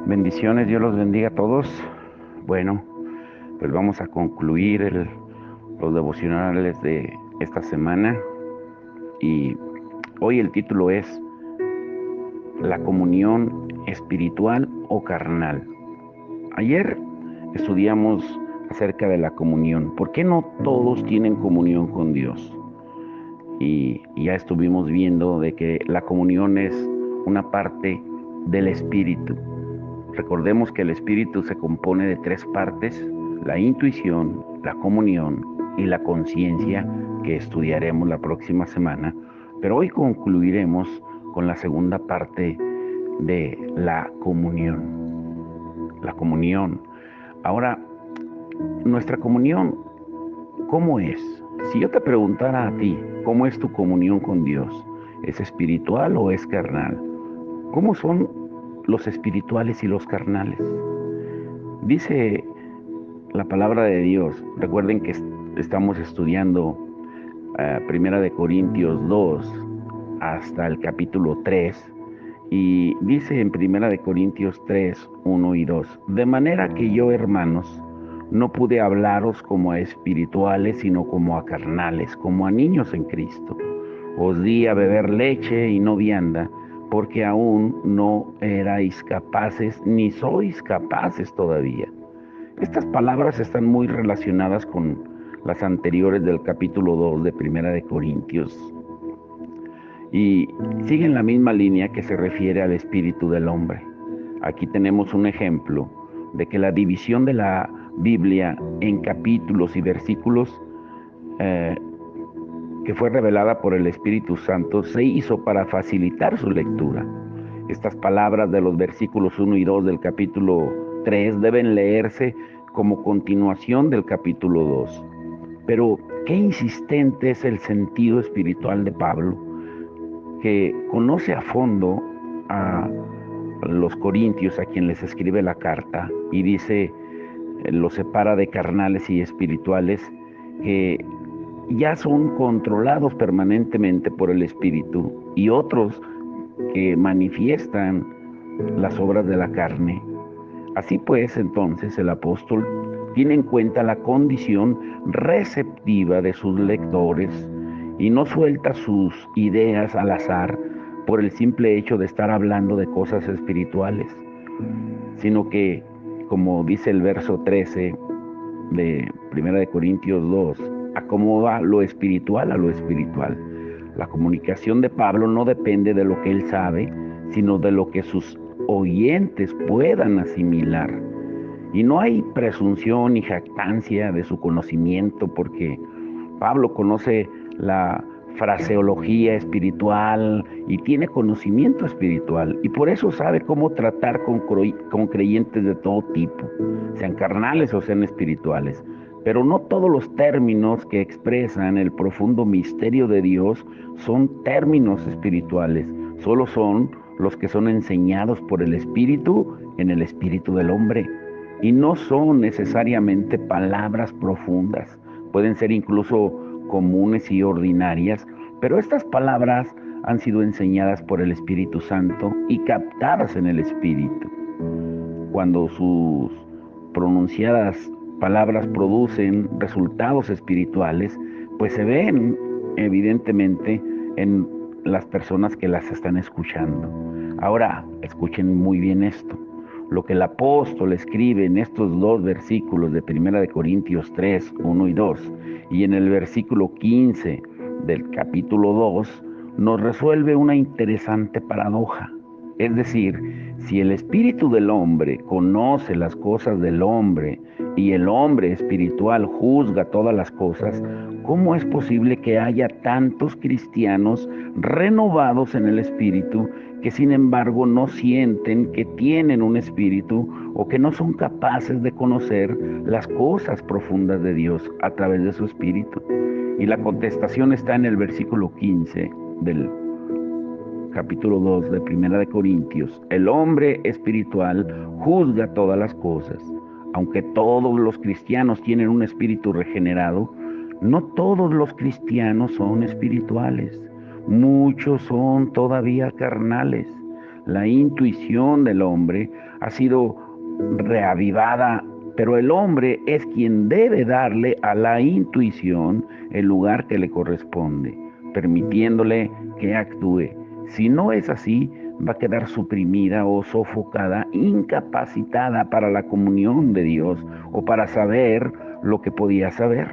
Bendiciones, Dios los bendiga a todos. Bueno, pues vamos a concluir los devocionales de esta semana y hoy el título es La comunión espiritual o carnal. Ayer estudiamos acerca de la comunión. ¿Por qué no todos tienen comunión con Dios? Y ya estuvimos viendo de que la comunión es una parte del espíritu. Recordemos que el espíritu se compone de tres partes: la intuición, la comunión y la conciencia, que estudiaremos la próxima semana. Pero hoy concluiremos con la segunda parte de la comunión. La comunión. Ahora, nuestra comunión, ¿cómo es? Si yo te preguntara a ti, ¿cómo es tu comunión con Dios? ¿Es espiritual o es carnal? ¿Cómo son los espirituales y los carnales? Dice la palabra de Dios. Recuerden que estamos estudiando Primera de Corintios 2 hasta el capítulo 3, y dice en Primera de Corintios 3, 1 y 2: de manera que yo, hermanos, no pude hablaros como a espirituales, sino como a carnales, como a niños en Cristo. Os di a beber leche y no vianda, porque aún no erais capaces, ni sois capaces todavía. Estas palabras están muy relacionadas con las anteriores del capítulo 2 de Primera de Corintios y siguen la misma línea que se refiere al espíritu del hombre. Aquí tenemos un ejemplo de que la división de la Biblia en capítulos y versículos que fue revelada por el Espíritu Santo se hizo para facilitar su lectura. Estas palabras de los versículos 1 y 2 del capítulo 3 deben leerse como continuación del capítulo 2. Pero qué insistente es el sentido espiritual de Pablo, que conoce a fondo a los corintios, a quien les escribe la carta, y dice, los separa de carnales y espirituales, que ya son controlados permanentemente por el Espíritu, y otros que manifiestan las obras de la carne. Así pues, entonces, el apóstol tiene en cuenta la condición receptiva de sus lectores y no suelta sus ideas al azar por el simple hecho de estar hablando de cosas espirituales, sino que, como dice el verso 13 de 1 Corintios 2, acomoda lo espiritual a lo espiritual. La comunicación de Pablo no depende de lo que él sabe, sino de lo que sus oyentes puedan asimilar. Y no hay presunción ni jactancia de su conocimiento, porque Pablo conoce la fraseología espiritual y tiene conocimiento espiritual, y por eso sabe cómo tratar con creyentes de todo tipo, sean carnales o sean espirituales. Pero no todos los términos que expresan el profundo misterio de Dios son términos espirituales, solo son los que son enseñados por el Espíritu en el espíritu del hombre, y no son necesariamente palabras profundas. Pueden ser incluso comunes y ordinarias, pero estas palabras han sido enseñadas por el Espíritu Santo y captadas en el Espíritu. Cuando sus pronunciadas palabras producen resultados espirituales, pues se ven evidentemente en las personas que las están escuchando. Ahora, escuchen muy bien esto. Lo que el apóstol escribe en estos dos versículos de 1 Corintios 3, 1 y 2, y en el versículo 15 del capítulo 2, nos resuelve una interesante paradoja. Es decir, si el espíritu del hombre conoce las cosas del hombre y el hombre espiritual juzga todas las cosas, ¿cómo es posible que haya tantos cristianos renovados en el espíritu que sin embargo no sienten que tienen un espíritu, o que no son capaces de conocer las cosas profundas de Dios a través de su espíritu? Y la contestación está en el versículo 15 del capítulo 2 de 1 Corintios. El hombre espiritual juzga todas las cosas. Aunque todos los cristianos tienen un espíritu regenerado, no todos los cristianos son espirituales. Muchos son todavía carnales. La intuición del hombre ha sido reavivada, pero el hombre es quien debe darle a la intuición el lugar que le corresponde, permitiéndole que actúe. Si no es así, va a quedar suprimida o sofocada, incapacitada para la comunión de Dios o para saber lo que podía saber.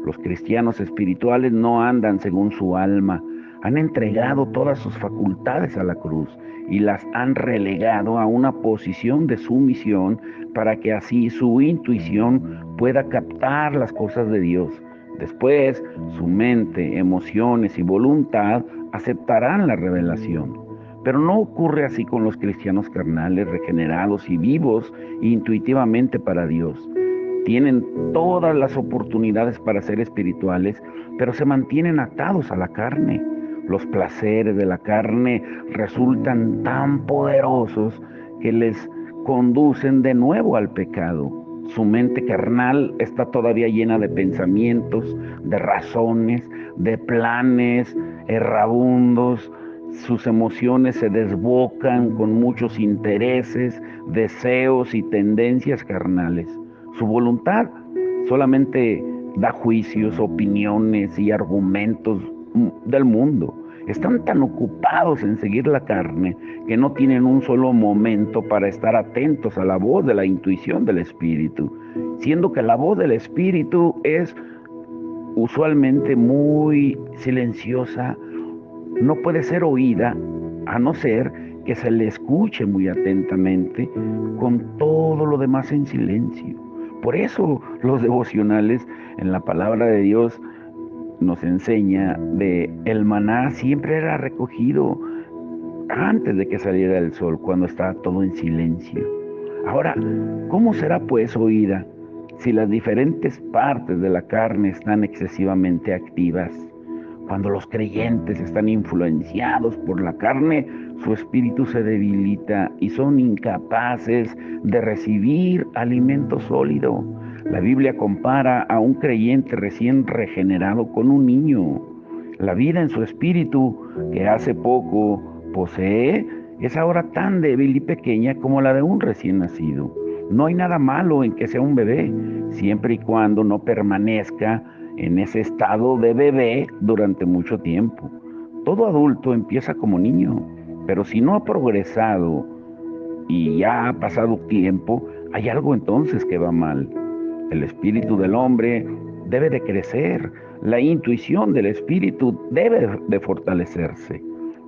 Los cristianos espirituales no andan según su alma, han entregado todas sus facultades a la cruz y las han relegado a una posición de sumisión para que así su intuición pueda captar las cosas de Dios. Después, su mente, emociones y voluntad aceptarán la revelación. Pero no ocurre así con los cristianos carnales, regenerados y vivos intuitivamente para Dios. Tienen todas las oportunidades para ser espirituales, pero se mantienen atados a la carne. Los placeres de la carne resultan tan poderosos que les conducen de nuevo al pecado. Su mente carnal está todavía llena de pensamientos, de razones, de planes errabundos. Sus emociones se desbocan con muchos intereses, deseos y tendencias carnales. Su voluntad solamente da juicios, opiniones y argumentos del mundo. Están tan ocupados en seguir la carne que no tienen un solo momento para estar atentos a la voz de la intuición del Espíritu, siendo que la voz del Espíritu es usualmente muy silenciosa, no puede ser oída a no ser que se le escuche muy atentamente, con todo lo demás en silencio. Por eso los devocionales en la palabra de Dios nos enseña de el maná siempre era recogido antes de que saliera el sol, cuando estaba todo en silencio. Ahora, ¿cómo será pues oída si las diferentes partes de la carne están excesivamente activas? Cuando los creyentes están influenciados por la carne, su espíritu se debilita y son incapaces de recibir alimento sólido. La Biblia compara a un creyente recién regenerado con un niño. La vida en su espíritu, que hace poco posee, es ahora tan débil y pequeña como la de un recién nacido. No hay nada malo en que sea un bebé, siempre y cuando no permanezca en ese estado de bebé durante mucho tiempo. Todo adulto empieza como niño, pero si no ha progresado y ya ha pasado tiempo, hay algo entonces que va mal. El espíritu del hombre debe de crecer, la intuición del espíritu debe de fortalecerse.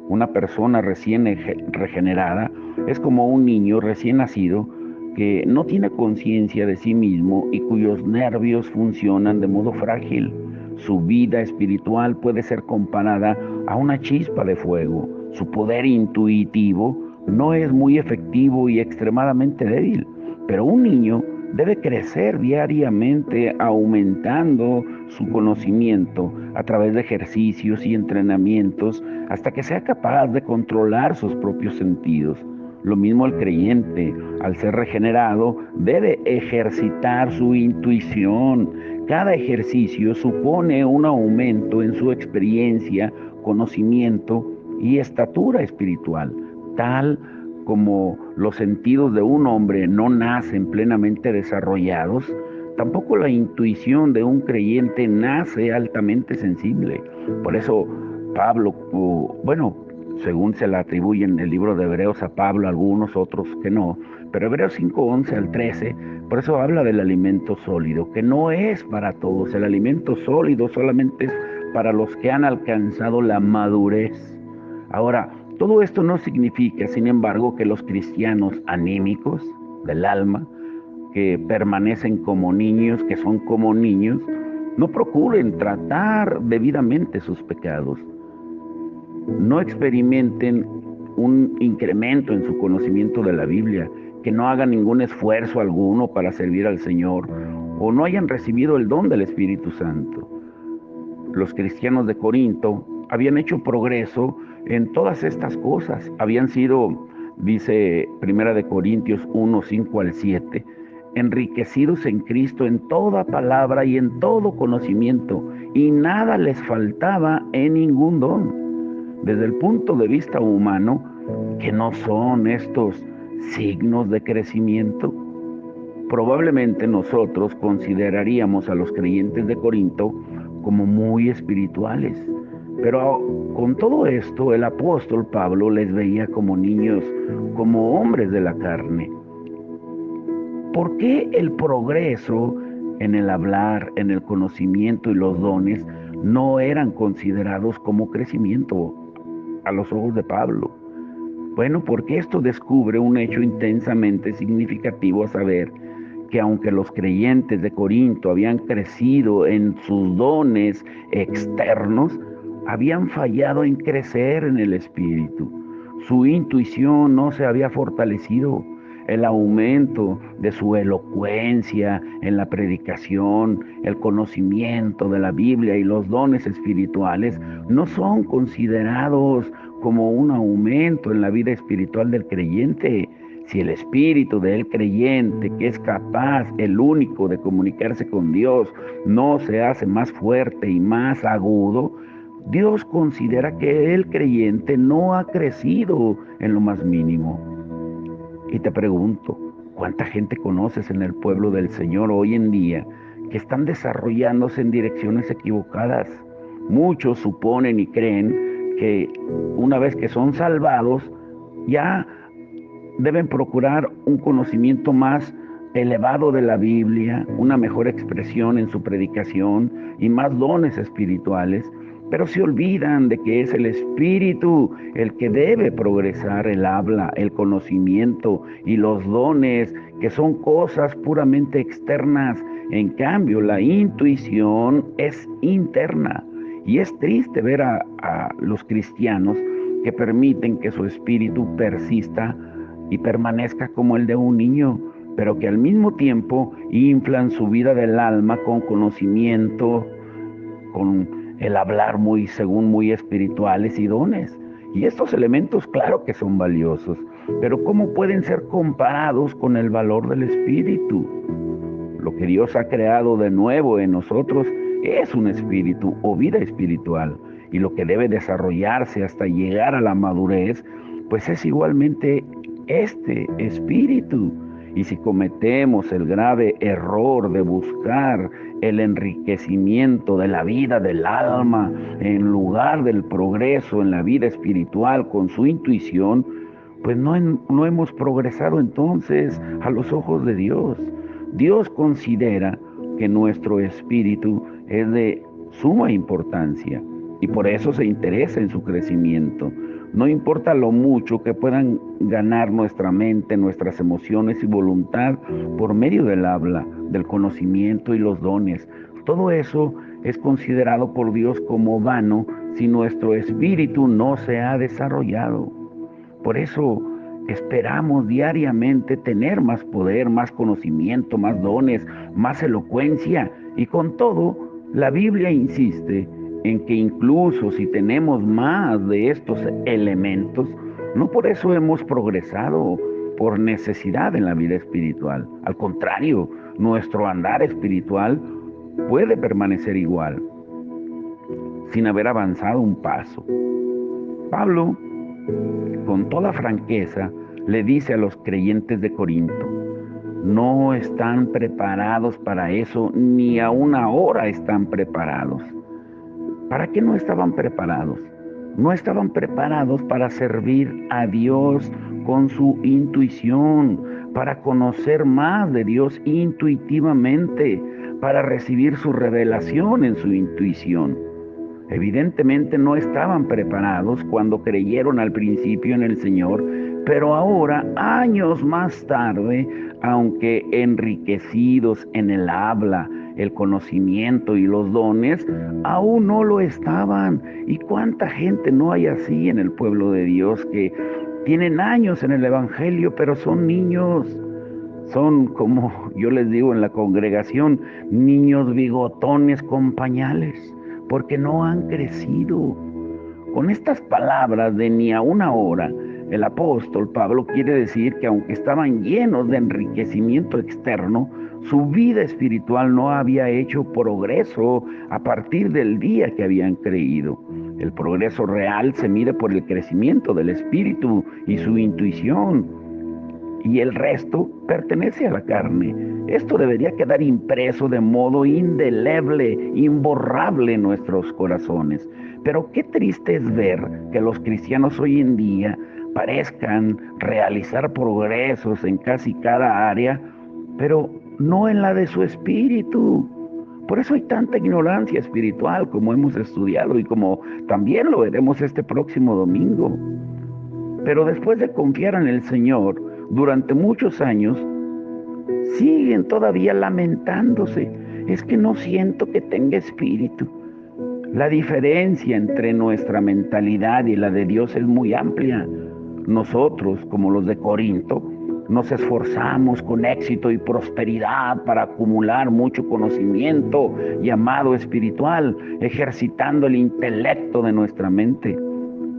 Una persona recién regenerada es como un niño recién nacido que no tiene conciencia de sí mismo y cuyos nervios funcionan de modo frágil. Su vida espiritual puede ser comparada a una chispa de fuego. Su poder intuitivo no es muy efectivo y extremadamente débil, pero un niño debe crecer diariamente aumentando su conocimiento a través de ejercicios y entrenamientos hasta que sea capaz de controlar sus propios sentidos. Lo mismo el creyente, al ser regenerado, debe ejercitar su intuición. Cada ejercicio supone un aumento en su experiencia, conocimiento y estatura espiritual, tal como los sentidos de un hombre no nacen plenamente desarrollados, tampoco la intuición de un creyente nace altamente sensible. Por eso Pablo, según se le atribuye en el libro de Hebreos a Pablo, algunos otros que no, pero Hebreos 5:11 al 13, por eso habla del alimento sólido, que no es para todos. El alimento sólido solamente es para los que han alcanzado la madurez. Ahora, todo esto no significa, sin embargo, que los cristianos anímicos del alma, que permanecen como niños, que son como niños, no procuren tratar debidamente sus pecados, no experimenten un incremento en su conocimiento de la Biblia, que no hagan ningún esfuerzo alguno para servir al Señor, o no hayan recibido el don del Espíritu Santo. Los cristianos de Corinto habían hecho progreso en todas estas cosas. Habían sido, dice 1 Corintios 1, 5 al 7, enriquecidos en Cristo en toda palabra y en todo conocimiento, y nada les faltaba en ningún don. Desde el punto de vista humano, ¿Que no son estos signos de crecimiento? Probablemente nosotros consideraríamos a los creyentes de Corinto como muy espirituales, pero con todo esto el apóstol Pablo les veía como niños, como hombres de la carne. ¿Por qué el progreso en el hablar, en el conocimiento y los dones no eran considerados como crecimiento a los ojos de Pablo? Bueno, porque esto descubre un hecho intensamente significativo, a saber, que aunque los creyentes de Corinto habían crecido en sus dones externos, habían fallado en crecer en el espíritu. Su intuición no se había fortalecido. El aumento de su elocuencia en la predicación, el conocimiento de la Biblia y los dones espirituales no son considerados como un aumento en la vida espiritual del creyente. Si el espíritu del creyente, que es capaz, el único, de comunicarse con Dios, no se hace más fuerte y más agudo, Dios considera que el creyente no ha crecido en lo más mínimo. Y te pregunto, ¿cuánta gente conoces en el pueblo del Señor hoy en día que están desarrollándose en direcciones equivocadas? Muchos suponen y creen que una vez que son salvados, ya deben procurar un conocimiento más elevado de la Biblia, una mejor expresión en su predicación y más dones espirituales, pero se olvidan de que es el Espíritu el que debe progresar el habla, el conocimiento y los dones, que son cosas puramente externas. En cambio, la intuición es interna. Y es triste ver a los cristianos que permiten que su espíritu persista y permanezca como el de un niño, pero que al mismo tiempo inflan su vida del alma con conocimiento, con el hablar según muy espirituales y dones. Y estos elementos, claro que son valiosos, pero ¿cómo pueden ser comparados con el valor del espíritu? Lo que Dios ha creado de nuevo en nosotros es un espíritu o vida espiritual, y lo que debe desarrollarse hasta llegar a la madurez, pues es igualmente este espíritu. Y si cometemos el grave error de buscar el enriquecimiento de la vida del alma en lugar del progreso en la vida espiritual con su intuición, pues no hemos progresado entonces a los ojos de Dios. Dios considera que nuestro espíritu es de suma importancia y por eso se interesa en su crecimiento. No importa lo mucho que puedan ganar nuestra mente, nuestras emociones y voluntad por medio del habla, del conocimiento y los dones. Todo eso es considerado por Dios como vano si nuestro espíritu no se ha desarrollado. Por eso esperamos diariamente tener más poder, más conocimiento, más dones, más elocuencia. Y con todo, la Biblia insiste en que incluso si tenemos más de estos elementos, no por eso hemos progresado por necesidad en la vida espiritual. Al contrario, nuestro andar espiritual puede permanecer igual, sin haber avanzado un paso. Pablo, con toda franqueza, le dice a los creyentes de Corinto: no están preparados para eso, ni aún ahora están preparados. ¿Para qué no estaban preparados? No estaban preparados para servir a Dios con su intuición, para conocer más de Dios intuitivamente, para recibir su revelación en su intuición. Evidentemente no estaban preparados cuando creyeron al principio en el Señor, pero ahora, años más tarde, aunque enriquecidos en el habla, el conocimiento y los dones, aún no lo estaban. ¿Y cuánta gente no hay así en el pueblo de Dios, que tienen años en el Evangelio, pero son niños? Son, como yo les digo en la congregación, niños bigotones con pañales, porque no han crecido. Con estas palabras de ni aún ahora, el apóstol Pablo quiere decir que aunque estaban llenos de enriquecimiento externo, su vida espiritual no había hecho progreso a partir del día que habían creído. El progreso real se mide por el crecimiento del espíritu y su intuición, y el resto pertenece a la carne. Esto debería quedar impreso de modo indeleble, imborrable en nuestros corazones. Pero qué triste es ver que los cristianos hoy en día parezcan realizar progresos en casi cada área, pero no en la de su espíritu. Por eso hay tanta ignorancia espiritual, como hemos estudiado y como también lo veremos este próximo domingo. Pero después de confiar en el Señor durante muchos años, siguen todavía lamentándose. Es que no siento que tenga espíritu. La diferencia entre nuestra mentalidad y la de Dios es muy amplia. Nosotros, como los de Corinto, nos esforzamos con éxito y prosperidad para acumular mucho conocimiento llamado espiritual, ejercitando el intelecto de nuestra mente.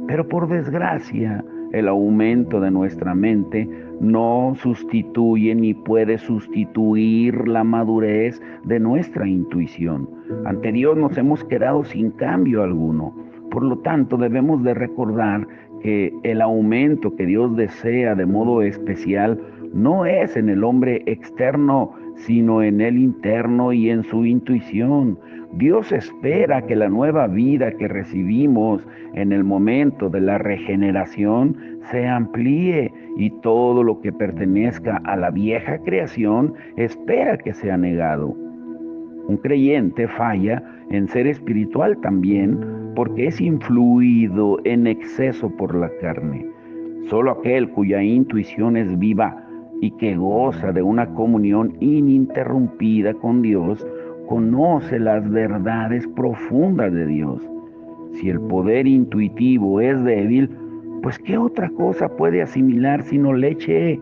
Pero por desgracia, el aumento de nuestra mente no sustituye ni puede sustituir la madurez de nuestra intuición. Ante Dios nos hemos quedado sin cambio alguno. Por lo tanto, debemos de recordar que el aumento que Dios desea de modo especial no es en el hombre externo, sino en el interno y en su intuición. Dios espera que la nueva vida que recibimos en el momento de la regeneración se amplíe, y todo lo que pertenezca a la vieja creación espera que sea negado. Un creyente falla en ser espiritual también porque es influido en exceso por la carne. Solo aquel cuya intuición es viva y que goza de una comunión ininterrumpida con Dios conoce las verdades profundas de Dios. Si el poder intuitivo es débil, pues ¿qué otra cosa puede asimilar sino leche?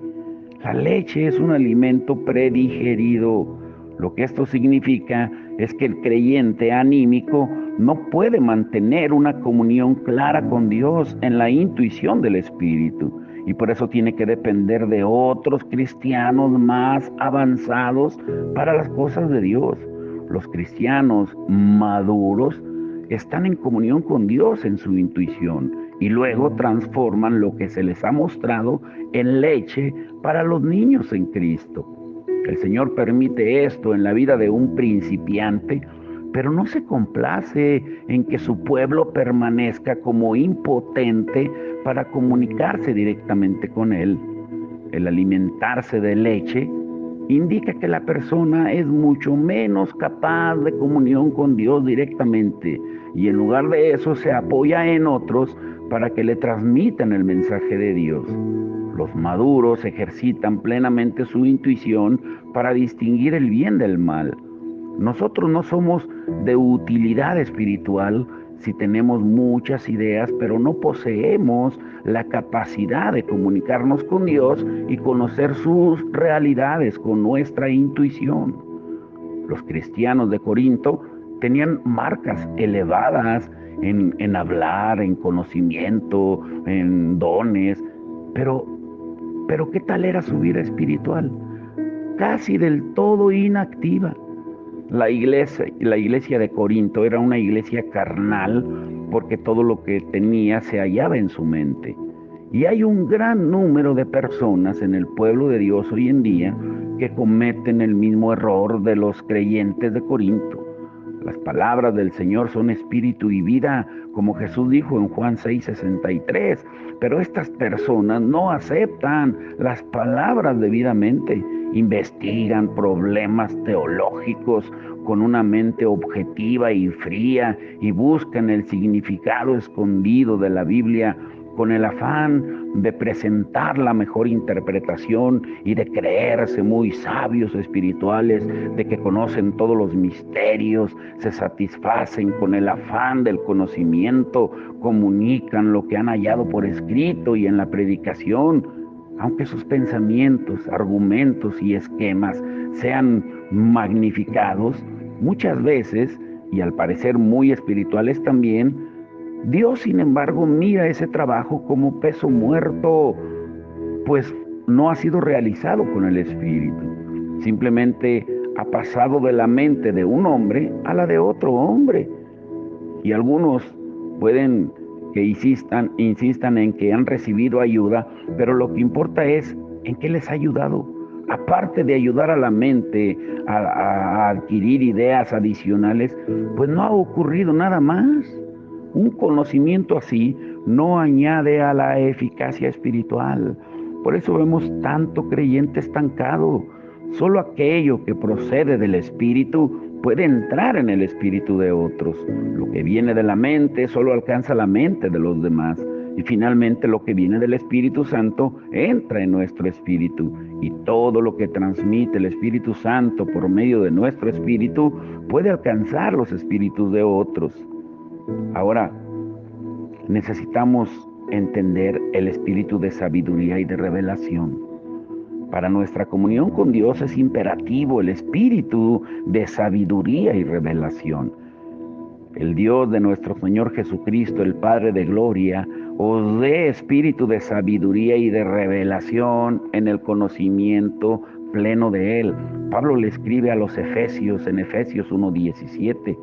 La leche es un alimento predigerido. Lo que esto significa es que el creyente anímico no puede mantener una comunión clara con Dios en la intuición del Espíritu, y por eso tiene que depender de otros cristianos más avanzados para las cosas de Dios. Los cristianos maduros están en comunión con Dios en su intuición y luego transforman lo que se les ha mostrado en leche para los niños en Cristo. El Señor permite esto en la vida de un principiante, pero no se complace en que su pueblo permanezca como impotente para comunicarse directamente con Él. El alimentarse de leche indica que la persona es mucho menos capaz de comunión con Dios directamente, y en lugar de eso se apoya en otros para que le transmitan el mensaje de Dios. Los maduros ejercitan plenamente su intuición para distinguir el bien del mal. Nosotros no somos de utilidad espiritual si tenemos muchas ideas, pero no poseemos la capacidad de comunicarnos con Dios y conocer sus realidades con nuestra intuición. Los cristianos de Corinto tenían marcas elevadas en hablar, en conocimiento, en dones, pero ¿qué tal era su vida espiritual? Casi del todo inactiva. La iglesia de Corinto era una iglesia carnal porque todo lo que tenía se hallaba en su mente. Y hay un gran número de personas en el pueblo de Dios hoy en día que cometen el mismo error de los creyentes de Corinto. Las palabras del Señor son espíritu y vida, como Jesús dijo en Juan 6:63. Pero estas personas no aceptan las palabras debidamente. Investigan problemas teológicos con una mente objetiva y fría y buscan el significado escondido de la Biblia con el afán de presentar la mejor interpretación y de creerse muy sabios espirituales, de que conocen todos los misterios, se satisfacen con el afán del conocimiento, comunican lo que han hallado por escrito y en la predicación. Aunque sus pensamientos, argumentos y esquemas sean magnificados, muchas veces, y al parecer muy espirituales también, Dios, sin embargo, mira ese trabajo como peso muerto, pues no ha sido realizado con el Espíritu. Simplemente ha pasado de la mente de un hombre a la de otro hombre. Y algunos Pueden que insistan en que han recibido ayuda, pero lo que importa es en qué les ha ayudado. Aparte de ayudar a la mente a adquirir ideas adicionales, pues no ha ocurrido nada más. Un conocimiento así no añade a la eficacia espiritual. Por eso vemos tanto creyente estancado. Solo aquello que procede del espíritu puede entrar en el espíritu de otros. Lo que viene de la mente solo alcanza la mente de los demás. Y finalmente lo que viene del Espíritu Santo entra en nuestro espíritu. Y todo lo que transmite el Espíritu Santo por medio de nuestro espíritu puede alcanzar los espíritus de otros. Ahora, necesitamos entender el espíritu de sabiduría y de revelación. Para nuestra comunión con Dios es imperativo el espíritu de sabiduría y revelación. El Dios de nuestro Señor Jesucristo, el Padre de gloria, os dé espíritu de sabiduría y de revelación en el conocimiento pleno de Él. Pablo le escribe a los Efesios en Efesios 1:17.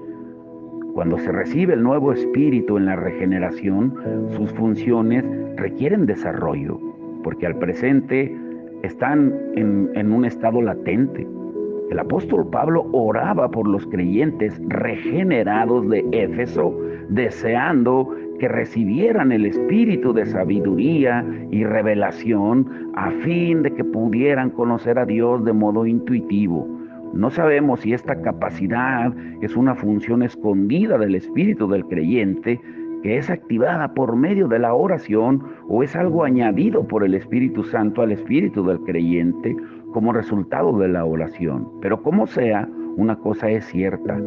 Cuando se recibe el nuevo espíritu en la regeneración, sus funciones requieren desarrollo, porque al presente están en un estado latente. El apóstol Pablo oraba por los creyentes regenerados de Éfeso, deseando que recibieran el espíritu de sabiduría y revelación a fin de que pudieran conocer a Dios de modo intuitivo. No sabemos si esta capacidad es una función escondida del espíritu del creyente, que es activada por medio de la oración, o es algo añadido por el Espíritu Santo al espíritu del creyente como resultado de la oración. Pero como sea, una cosa es cierta: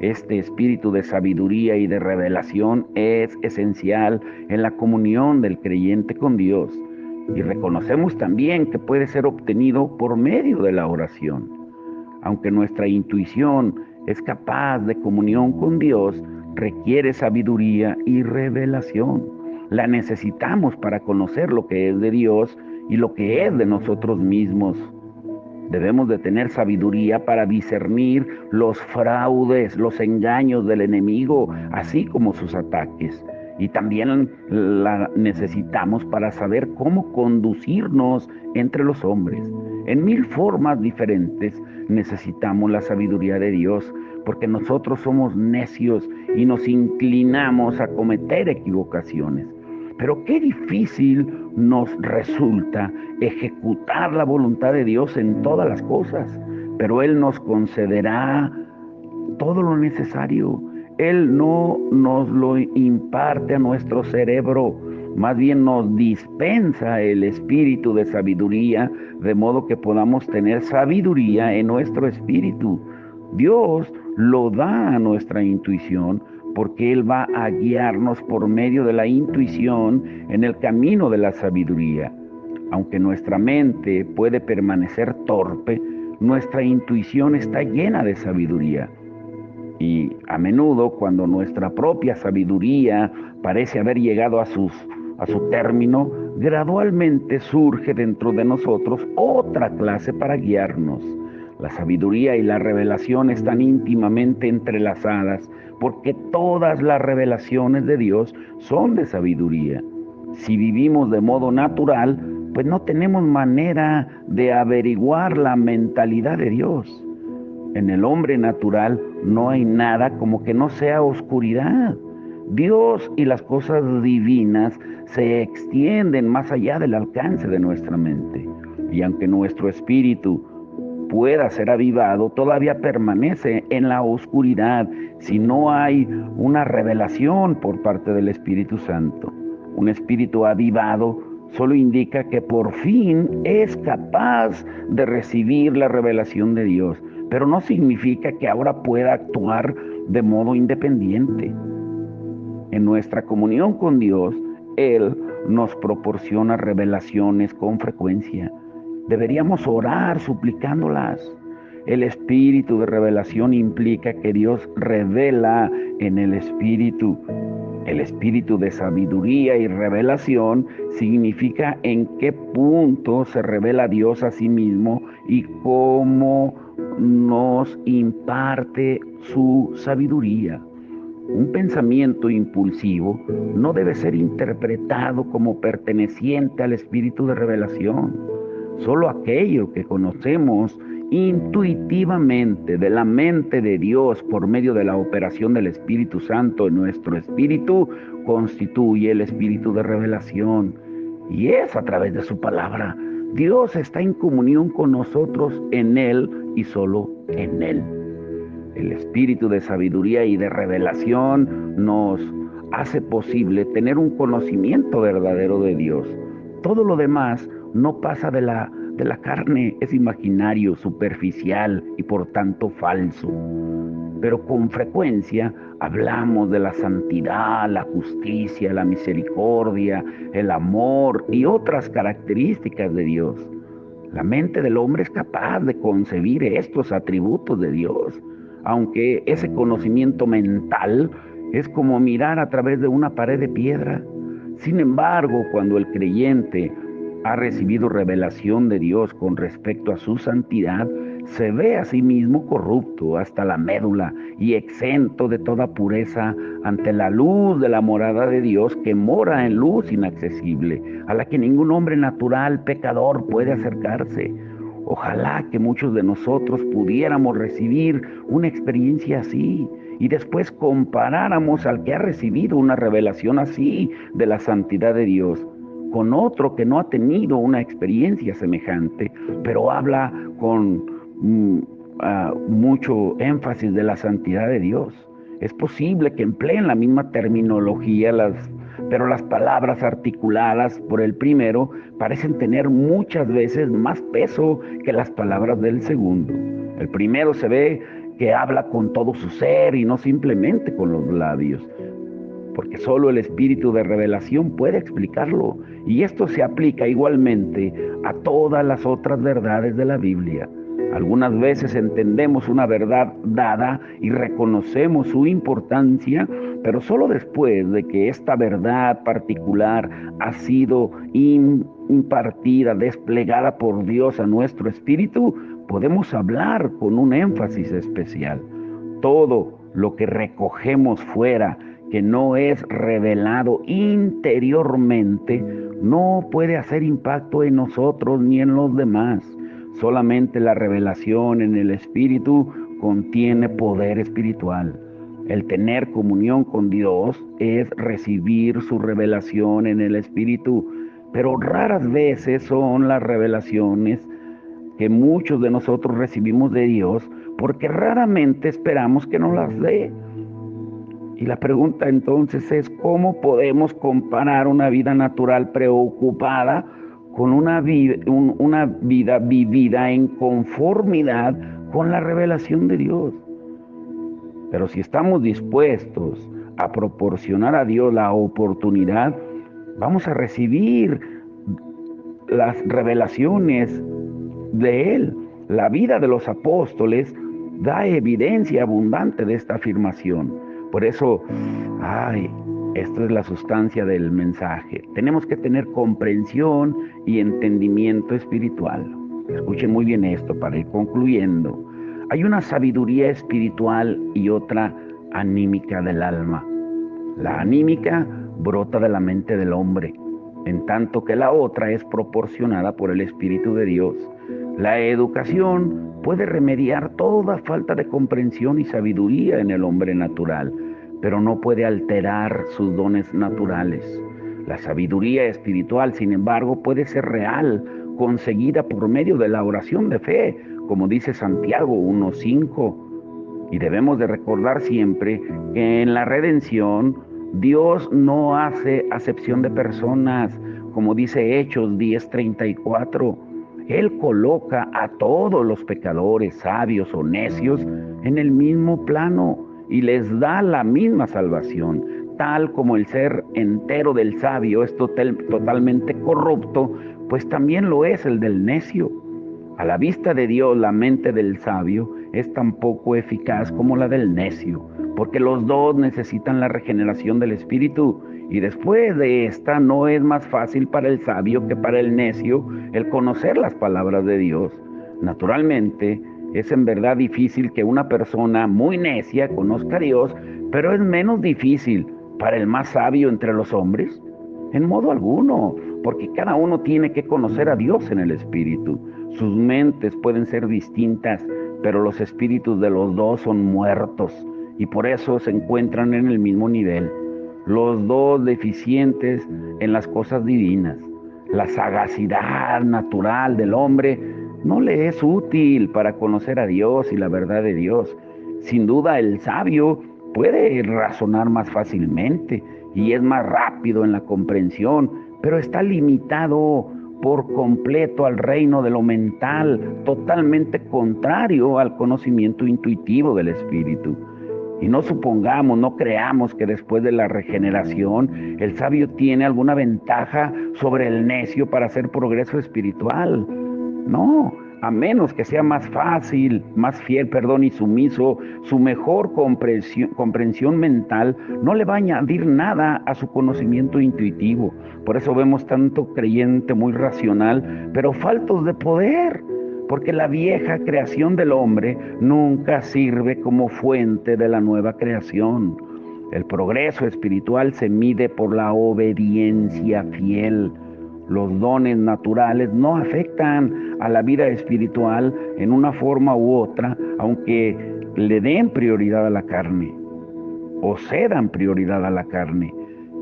este espíritu de sabiduría y de revelación es esencial en la comunión del creyente con Dios, y reconocemos también que puede ser obtenido por medio de la oración. Aunque nuestra intuición es capaz de comunión con Dios, requiere sabiduría y revelación. La necesitamos para conocer lo que es de Dios y lo que es de nosotros mismos. Debemos de tener sabiduría para discernir los fraudes, los engaños del enemigo, así como sus ataques. Y también la necesitamos para saber cómo conducirnos entre los hombres. En 1000 formas diferentes necesitamos la sabiduría de Dios, porque nosotros somos necios y nos inclinamos a cometer equivocaciones. Pero qué difícil nos resulta ejecutar la voluntad de Dios en todas las cosas. Pero Él nos concederá todo lo necesario. Él no nos lo imparte a nuestro cerebro, más bien nos dispensa el espíritu de sabiduría, de modo que podamos tener sabiduría en nuestro espíritu. Dios lo da a nuestra intuición, porque Él va a guiarnos por medio de la intuición en el camino de la sabiduría. Aunque nuestra mente puede permanecer torpe, nuestra intuición está llena de sabiduría. Y a menudo, cuando nuestra propia sabiduría parece haber llegado a su término, gradualmente surge dentro de nosotros otra clase para guiarnos. La sabiduría y la revelación están íntimamente entrelazadas, porque todas las revelaciones de Dios son de sabiduría. Si vivimos de modo natural, pues no tenemos manera de averiguar la mentalidad de Dios. En el hombre natural no hay nada como que no sea oscuridad. Dios y las cosas divinas se extienden más allá del alcance de nuestra mente. Y aunque nuestro espíritu pueda ser avivado, todavía permanece en la oscuridad si no hay una revelación por parte del Espíritu Santo. Un espíritu avivado solo indica que por fin es capaz de recibir la revelación de Dios, pero no significa que ahora pueda actuar de modo independiente. En nuestra comunión con Dios, Él nos proporciona revelaciones con frecuencia. Deberíamos orar suplicándolas. El espíritu de revelación implica que Dios revela en el espíritu. El espíritu de sabiduría y revelación significa en qué punto se revela Dios a sí mismo y cómo nos imparte su sabiduría. Un pensamiento impulsivo no debe ser interpretado como perteneciente al espíritu de revelación. Solo aquello que conocemos intuitivamente de la mente de Dios por medio de la operación del Espíritu Santo en nuestro espíritu constituye el espíritu de revelación. Y es a través de su palabra. Dios está en comunión con nosotros en Él y solo en Él. El espíritu de sabiduría y de revelación nos hace posible tener un conocimiento verdadero de Dios. Todo lo demás no pasa de la carne, es imaginario, superficial y por tanto falso. Pero con frecuencia hablamos de la santidad, la justicia, la misericordia, el amor y otras características de Dios. La mente del hombre es capaz de concebir estos atributos de Dios, aunque ese conocimiento mental es como mirar a través de una pared de piedra. Sin embargo, cuando el creyente ha recibido revelación de Dios con respecto a su santidad, se ve a sí mismo corrupto hasta la médula y exento de toda pureza ante la luz de la morada de Dios que mora en luz inaccesible, a la que ningún hombre natural, pecador, puede acercarse. Ojalá que muchos de nosotros pudiéramos recibir una experiencia así y después comparáramos al que ha recibido una revelación así de la santidad de Dios con otro que no ha tenido una experiencia semejante, pero habla con mucho énfasis de la santidad de Dios. Es posible que empleen la misma terminología, pero las palabras articuladas por el primero parecen tener muchas veces más peso que las palabras del segundo. El primero se ve que habla con todo su ser y no simplemente con los labios, porque solo el espíritu de revelación puede explicarlo. Y esto se aplica igualmente a todas las otras verdades de la Biblia. Algunas veces entendemos una verdad dada y reconocemos su importancia, pero solo después de que esta verdad particular ha sido impartida, desplegada por Dios a nuestro espíritu, podemos hablar con un énfasis especial. Todo lo que recogemos fuera, que no es revelado interiormente, no puede hacer impacto en nosotros ni en los demás. Solamente la revelación en el Espíritu contiene poder espiritual. El tener comunión con Dios es recibir su revelación en el Espíritu, pero raras veces son las revelaciones que muchos de nosotros recibimos de Dios, porque raramente esperamos que nos las dé. Y la pregunta entonces es, ¿cómo podemos comparar una vida natural preocupada con una vida vivida en conformidad con la revelación de Dios? Pero si estamos dispuestos a proporcionar a Dios la oportunidad, vamos a recibir las revelaciones de Él. La vida de los apóstoles da evidencia abundante de esta afirmación. Por eso, esto es la sustancia del mensaje. Tenemos que tener comprensión y entendimiento espiritual. Escuchen muy bien esto para ir concluyendo. Hay una sabiduría espiritual y otra anímica del alma. La anímica brota de la mente del hombre, en tanto que la otra es proporcionada por el Espíritu de Dios. La educación puede remediar toda falta de comprensión y sabiduría en el hombre natural, pero no puede alterar sus dones naturales. La sabiduría espiritual, sin embargo, puede ser real, conseguida por medio de la oración de fe, como dice Santiago 1:5. Y debemos de recordar siempre que en la redención Dios no hace acepción de personas, como dice Hechos 10:34. Él coloca a todos los pecadores, sabios o necios, en el mismo plano y les da la misma salvación, tal como el ser entero del sabio es totalmente corrupto, pues también lo es el del necio. A la vista de Dios, la mente del sabio es tan poco eficaz como la del necio, porque los dos necesitan la regeneración del espíritu, y después de esta no es más fácil para el sabio que para el necio el conocer las palabras de Dios. Naturalmente, es en verdad difícil que una persona muy necia conozca a Dios, pero es menos difícil para el más sabio entre los hombres. En modo alguno, porque cada uno tiene que conocer a Dios en el Espíritu. Sus mentes pueden ser distintas, pero los espíritus de los dos son muertos y por eso se encuentran en el mismo nivel. Los dos deficientes en las cosas divinas. La sagacidad natural del hombre no le es útil para conocer a Dios y la verdad de Dios. Sin duda el sabio puede razonar más fácilmente y es más rápido en la comprensión, pero está limitado por completo al reino de lo mental, totalmente contrario al conocimiento intuitivo del Espíritu. Y no supongamos, no creamos que después de la regeneración el sabio tiene alguna ventaja sobre el necio para hacer progreso espiritual. No, a menos que sea más fácil, más fiel, y sumiso, su mejor comprensión mental no le va a añadir nada a su conocimiento intuitivo. Por eso vemos tanto creyente muy racional, pero faltos de poder, porque la vieja creación del hombre nunca sirve como fuente de la nueva creación. El progreso espiritual se mide por la obediencia fiel. Los dones naturales no afectan a la vida espiritual en una forma u otra, aunque le den prioridad a la carne o cedan prioridad a la carne.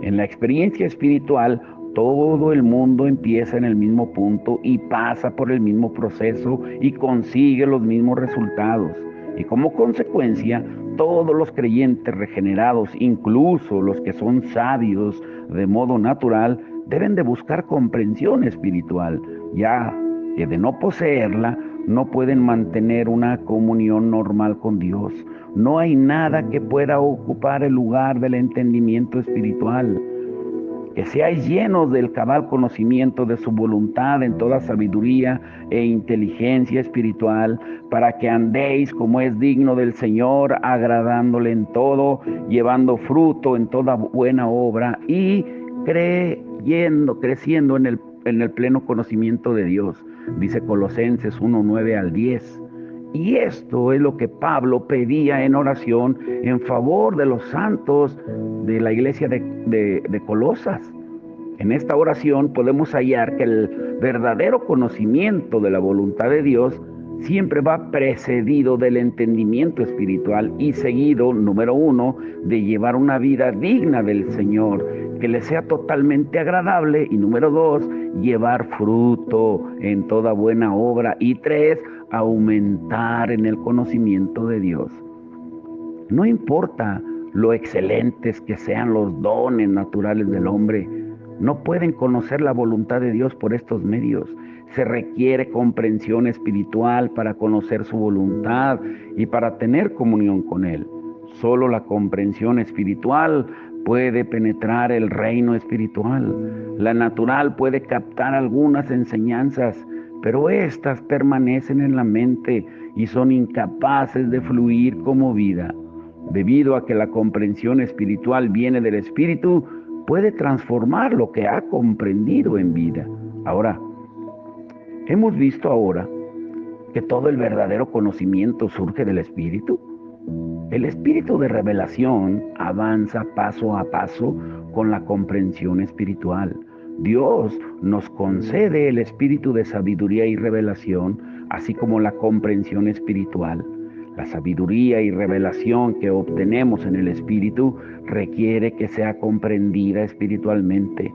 En la experiencia espiritual, todo el mundo empieza en el mismo punto y pasa por el mismo proceso y consigue los mismos resultados. Y como consecuencia, todos los creyentes regenerados, incluso los que son sabios de modo natural, deben de buscar comprensión espiritual, ya que de no poseerla, no pueden mantener una comunión normal con Dios. No hay nada que pueda ocupar el lugar del entendimiento espiritual. Que seáis llenos del cabal conocimiento de su voluntad en toda sabiduría e inteligencia espiritual, para que andéis como es digno del Señor, agradándole en todo, llevando fruto en toda buena obra y creciendo en el pleno conocimiento de Dios. Dice Colosenses 1, 9 al 10. Y esto es lo que Pablo pedía en oración en favor de los santos de la iglesia de Colosas. En esta oración podemos hallar que el verdadero conocimiento de la voluntad de Dios siempre va precedido del entendimiento espiritual y seguido, número 1, de llevar una vida digna del Señor, que le sea totalmente agradable, y número 2, llevar fruto en toda buena obra, y 3, aumentar en el conocimiento de Dios. No importa lo excelentes que sean los dones naturales del hombre, no pueden conocer la voluntad de Dios por estos medios. Se requiere comprensión espiritual para conocer su voluntad y para tener comunión con Él. Solo la comprensión espiritual puede penetrar el reino espiritual. La natural puede captar algunas enseñanzas, pero éstas permanecen en la mente y son incapaces de fluir como vida. Debido a que la comprensión espiritual viene del Espíritu, puede transformar lo que ha comprendido en vida. Ahora, hemos visto ahora que todo el verdadero conocimiento surge del Espíritu. El espíritu de revelación avanza paso a paso con la comprensión espiritual. Dios nos concede el espíritu de sabiduría y revelación, así como la comprensión espiritual. La sabiduría y revelación que obtenemos en el Espíritu requiere que sea comprendida espiritualmente.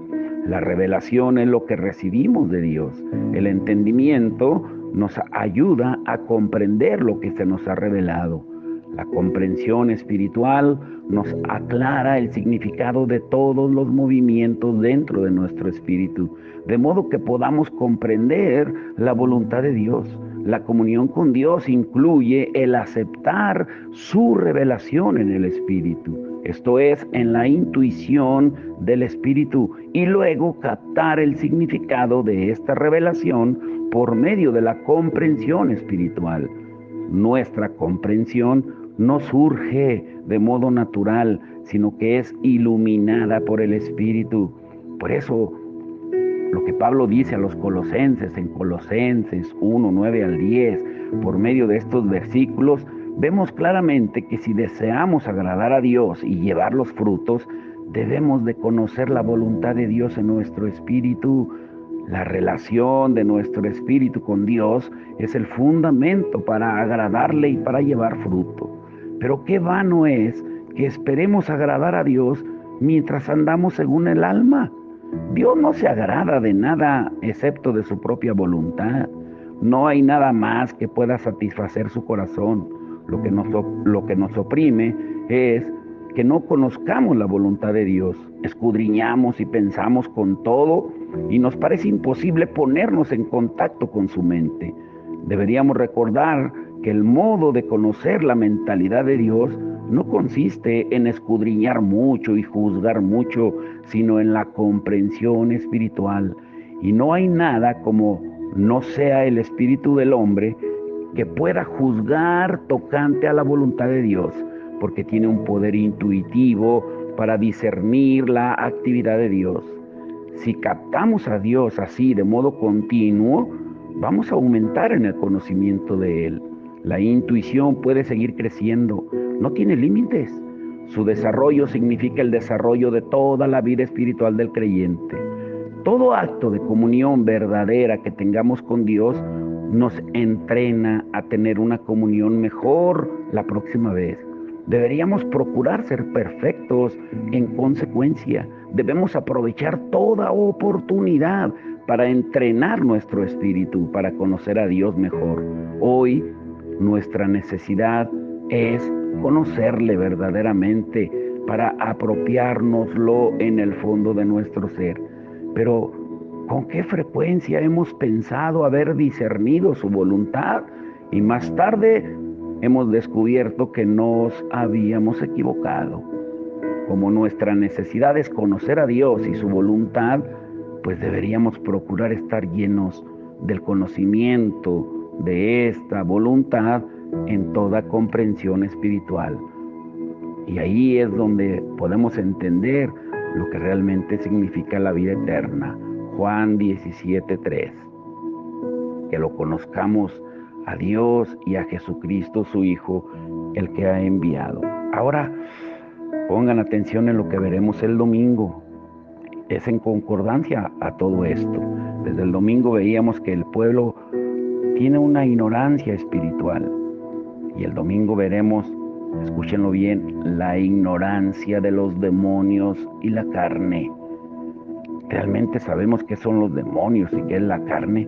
La revelación es lo que recibimos de Dios. El entendimiento nos ayuda a comprender lo que se nos ha revelado. La comprensión espiritual nos aclara el significado de todos los movimientos dentro de nuestro espíritu, de modo que podamos comprender la voluntad de Dios. La comunión con Dios incluye el aceptar su revelación en el Espíritu, esto es, en la intuición del Espíritu, y luego captar el significado de esta revelación por medio de la comprensión espiritual. Nuestra comprensión no surge de modo natural, sino que es iluminada por el Espíritu. Por eso, lo que Pablo dice a los colosenses en Colosenses 1, 9 al 10, por medio de estos versículos, vemos claramente que si deseamos agradar a Dios y llevar los frutos, debemos de conocer la voluntad de Dios en nuestro espíritu. La relación de nuestro espíritu con Dios es el fundamento para agradarle y para llevar fruto. Pero qué vano es que esperemos agradar a Dios mientras andamos según el alma. Dios no se agrada de nada excepto de su propia voluntad. No hay nada más que pueda satisfacer su corazón. Lo que nos oprime es que no conozcamos la voluntad de Dios. Escudriñamos y pensamos con todo y nos parece imposible ponernos en contacto con su mente. Deberíamos recordar que el modo de conocer la mentalidad de Dios no consiste en escudriñar mucho y juzgar mucho, sino en la comprensión espiritual. Y no hay nada como no sea el espíritu del hombre que pueda juzgar tocante a la voluntad de Dios, porque tiene un poder intuitivo para discernir la actividad de Dios. Si captamos a Dios así de modo continuo, vamos a aumentar en el conocimiento de Él. La intuición puede seguir creciendo, no tiene límites. Su desarrollo significa el desarrollo de toda la vida espiritual del creyente. Todo acto de comunión verdadera que tengamos con Dios nos entrena a tener una comunión mejor la próxima vez. Deberíamos procurar ser perfectos en consecuencia. Debemos aprovechar toda oportunidad para entrenar nuestro espíritu, para conocer a Dios mejor. Hoy nuestra necesidad es conocerle verdaderamente para apropiárnoslo en el fondo de nuestro ser. Pero ¿con qué frecuencia hemos pensado haber discernido su voluntad? Y más tarde hemos descubierto que nos habíamos equivocado. Como nuestra necesidad es conocer a Dios y su voluntad, pues deberíamos procurar estar llenos del conocimiento de esta voluntad en toda comprensión espiritual. Y ahí es donde podemos entender lo que realmente significa la vida eterna. Juan 17:3. Que lo conozcamos a Dios y a Jesucristo, su Hijo, el que ha enviado. Ahora, pongan atención en lo que veremos el domingo. Es en concordancia a todo esto. Desde el domingo veíamos que el pueblo tiene una ignorancia espiritual. Y el domingo veremos, escúchenlo bien, la ignorancia de los demonios y la carne. ¿Realmente sabemos qué son los demonios y qué es la carne?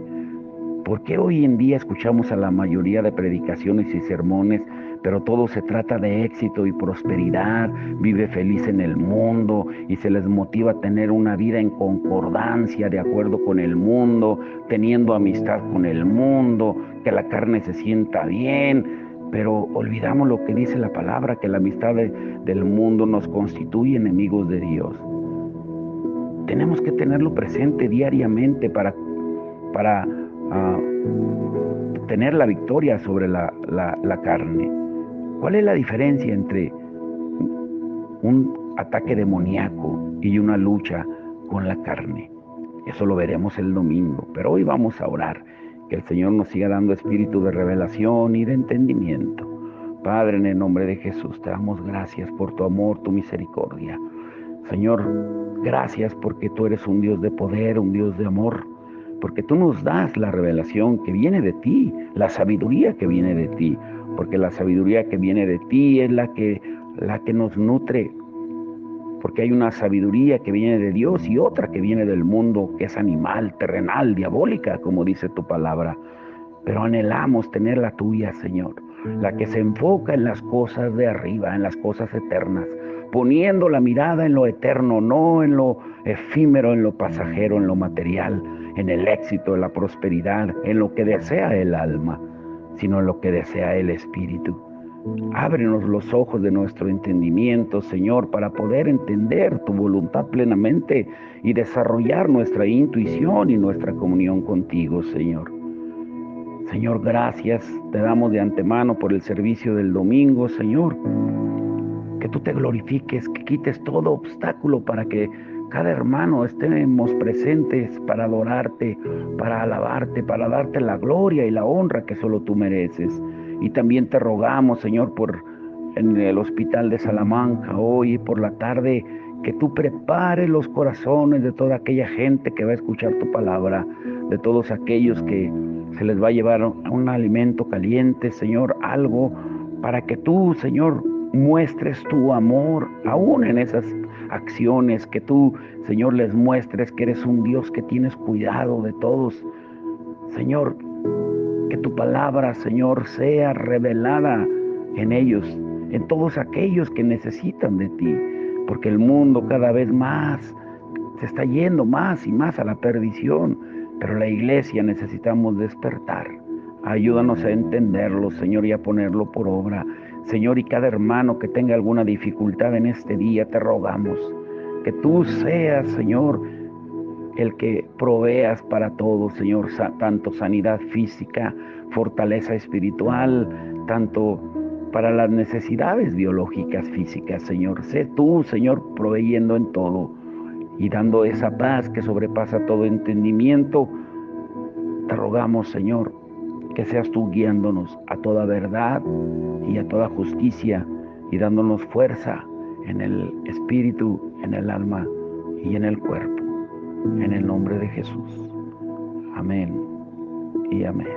¿Por qué hoy en día escuchamos a la mayoría de predicaciones y sermones, pero todo se trata de éxito y prosperidad, vive feliz en el mundo y se les motiva a tener una vida en concordancia, de acuerdo con el mundo, teniendo amistad con el mundo, que la carne se sienta bien? Pero olvidamos lo que dice la palabra, que la amistad del mundo nos constituye enemigos de Dios. Tenemos que tenerlo presente diariamente para tener la victoria sobre la carne. ¿Cuál es la diferencia entre un ataque demoníaco y una lucha con la carne? Eso lo veremos el domingo, pero hoy vamos a orar. Que el Señor nos siga dando espíritu de revelación y de entendimiento. Padre, en el nombre de Jesús, te damos gracias por tu amor, tu misericordia. Señor, gracias porque tú eres un Dios de poder, un Dios de amor, porque tú nos das la revelación que viene de ti, la sabiduría que viene de ti, porque la sabiduría que viene de ti es la que nos nutre, porque hay una sabiduría que viene de Dios y otra que viene del mundo, que es animal, terrenal, diabólica, como dice tu palabra. Pero anhelamos tener la tuya, Señor, la que se enfoca en las cosas de arriba, en las cosas eternas, poniendo la mirada en lo eterno, no en lo efímero, en lo pasajero, en lo material, en el éxito, en la prosperidad, en lo que desea el alma, sino en lo que desea el espíritu. Ábrenos los ojos de nuestro entendimiento, Señor, para poder entender tu voluntad plenamente y desarrollar nuestra intuición y nuestra comunión contigo, Señor. Señor, gracias te damos de antemano por el servicio del domingo, Señor. Que tú te glorifiques, que quites todo obstáculo para que cada hermano estemos presentes para adorarte, para alabarte, para darte la gloria y la honra que solo tú mereces. Y también te rogamos, Señor, en el hospital de Salamanca hoy por la tarde, que tú prepares los corazones de toda aquella gente que va a escuchar tu palabra, de todos aquellos que se les va a llevar un alimento caliente, Señor, algo para que tú, Señor, muestres tu amor aún en esas acciones, que tú, Señor, les muestres que eres un Dios que tienes cuidado de todos. Señor, que tu palabra, Señor, sea revelada en ellos, en todos aquellos que necesitan de ti, porque el mundo cada vez más se está yendo más y más a la perdición, pero la iglesia necesitamos despertar. Ayúdanos a entenderlo, Señor, y a ponerlo por obra. Señor, y cada hermano que tenga alguna dificultad en este día, te rogamos que tú seas, Señor, el que proveas para todos, Señor, tanto sanidad física, fortaleza espiritual, tanto para las necesidades biológicas, físicas, Señor. Sé tú, Señor, proveyendo en todo y dando esa paz que sobrepasa todo entendimiento. Te rogamos, Señor, que seas tú guiándonos a toda verdad y a toda justicia y dándonos fuerza en el espíritu, en el alma y en el cuerpo. En el nombre de Jesús. Amén y amén.